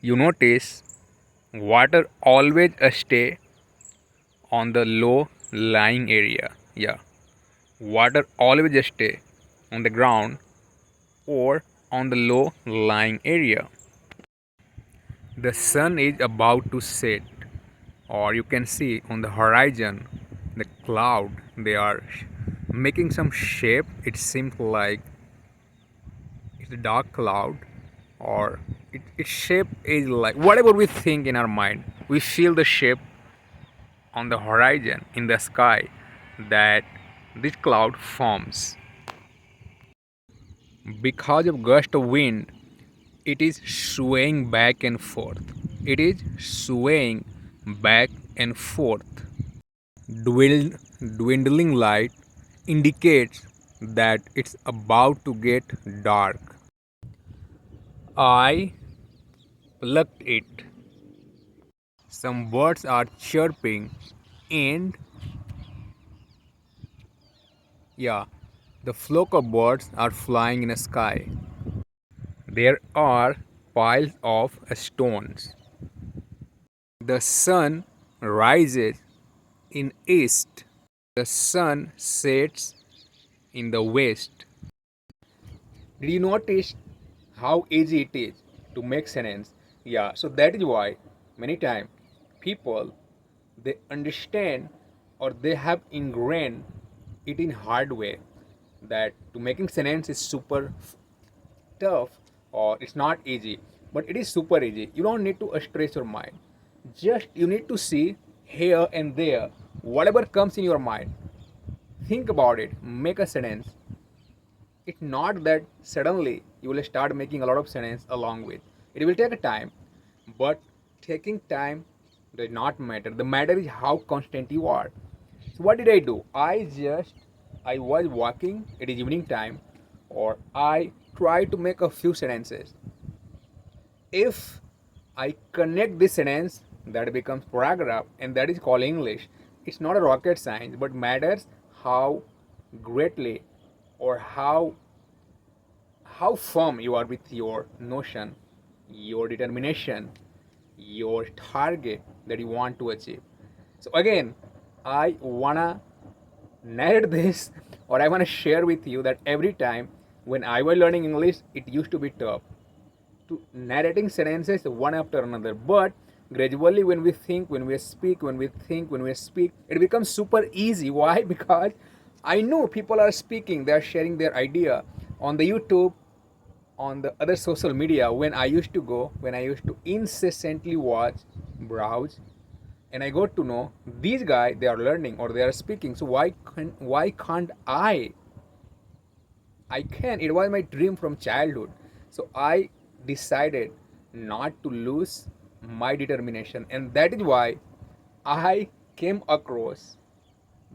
You notice water always stay on the low lying area. Yeah, water always stay on the ground or on the low lying area. The sun is about to set, or you can see on the horizon the cloud, they are making some shape. It seems like it's a dark cloud, or its shape is like whatever we think in our mind, we feel the shape on the horizon in the sky that this cloud forms. Because of gust of wind, it is swaying back and forth. It is swaying back and forth. Dwindling light indicates that it's about to get dark. I plucked it. Some birds are chirping, and yeah, the flock of birds are flying in the sky. There are piles of stones. The sun rises in east. The sun sets in the west. Did you notice how easy it is to make sentence? Yeah, so that is why many times people, they understand or they have ingrained it in hard way that to making sentence is super tough or it's not easy, but it is super easy. You don't need to stress your mind. Just you need to see here and there whatever comes in your mind. Think about it, make a sentence. It's not that suddenly you will start making a lot of sentence along with. It will take a time, but taking time does not matter. The matter is how constant you are. So what did I do? I was walking, it is evening time, or I try to make a few sentences. If I connect this sentence, that becomes paragraph, and that is called English. It's not a rocket science, but matters how greatly or how firm you are with your notion, your determination, your target that you want to achieve. So again, I wanna narrate this, or I wanna share with you that every time when I was learning English, it used to be tough to narrating sentences one after another. But gradually, when we think, when we speak, when we think, when we speak, it becomes super easy. Why? Because I know people are speaking, they are sharing their idea on the YouTube, on the other social media. When I used to incessantly watch, browse, and I got to know these guys, they are learning or they are speaking. So why can't I can. It was my dream from childhood. So I decided not to lose my determination. And that is why I came across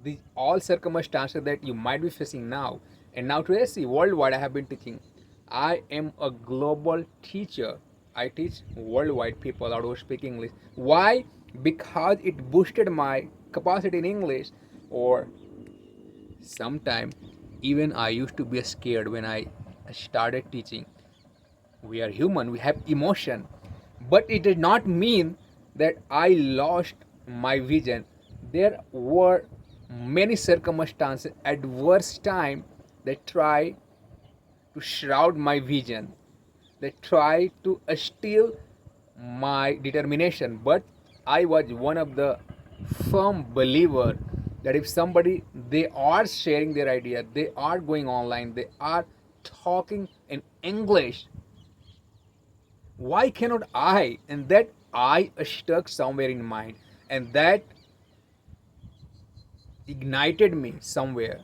the all circumstances that you might be facing now. And now today, see, worldwide I have been teaching. I am a global teacher. I teach worldwide people how to speak English. Why? Because it boosted my capacity in English. Or sometime even I used to be scared when I started teaching. We are human, we have emotion, but it did not mean that I lost my vision. There were many circumstances, adverse time that try to shroud my vision, that try to steal my determination. But I was one of the firm believer that if somebody, they are sharing their idea, they are going online, they are talking in English, why cannot I? And that I stuck somewhere in mind, and that ignited me somewhere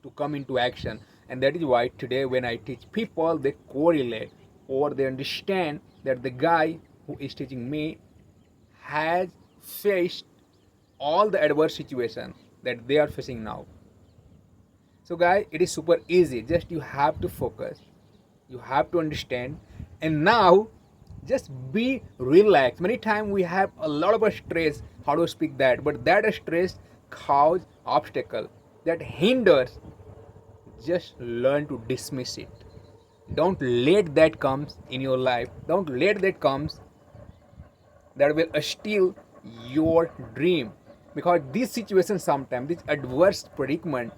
to come into action. And that is why today when I teach people, they correlate or they understand that the guy who is teaching me has faced all the adverse situation that they are facing now. So guys, it is super easy. Just you have to focus, you have to understand, and now just be relaxed. Many times we have a lot of stress, how to speak that, but that stress cause obstacle that hinders. Just learn to dismiss it. Don't let that comes in your life. Don't let that comes that will steal your dream, because this situation sometimes, this adverse predicament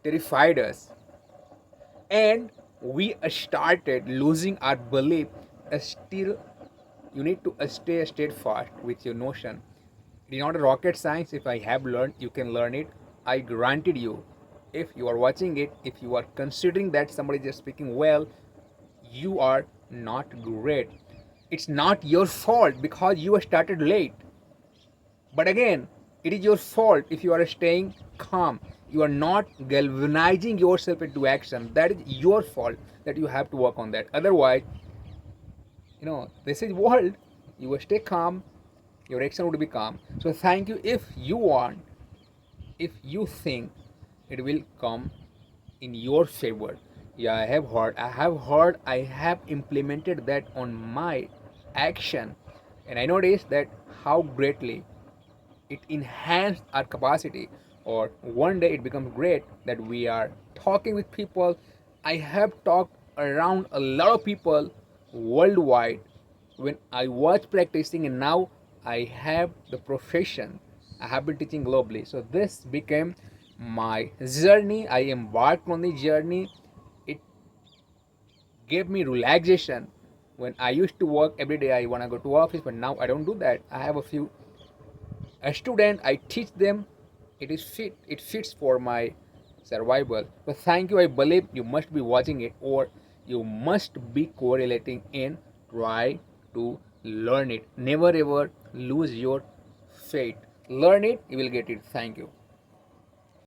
terrified us, and we started losing our belief. Still, you need to stay steadfast with your notion. It is not a rocket science. If I have learned, you can learn it. I granted you. If you are watching it, if you are considering that somebody is just speaking well, you are not great. It's not your fault because you started late. But again, it is your fault if you are staying calm. You are not galvanizing yourself into action. That is your fault, that you have to work on that. Otherwise, this is world. You will stay calm. Your action would be calm. So thank you. If you want, if you think it will come in your favor, yeah, I have implemented that on my action, and I noticed that how greatly it enhanced our capacity, or one day it becomes great that we are talking with people. I have talked around a lot of people worldwide when I was practicing, and now I have the profession. I have been teaching globally, so this became my journey. I embarked on the journey. It gave me relaxation. When I used to work every day, I want to go to office, but now I don't do that. I have a few a student, I teach them. It fits for my survival. But thank you. I believe you must be watching it, or you must be correlating and try to learn it. Never ever lose your faith. Learn it, you will get it. Thank you.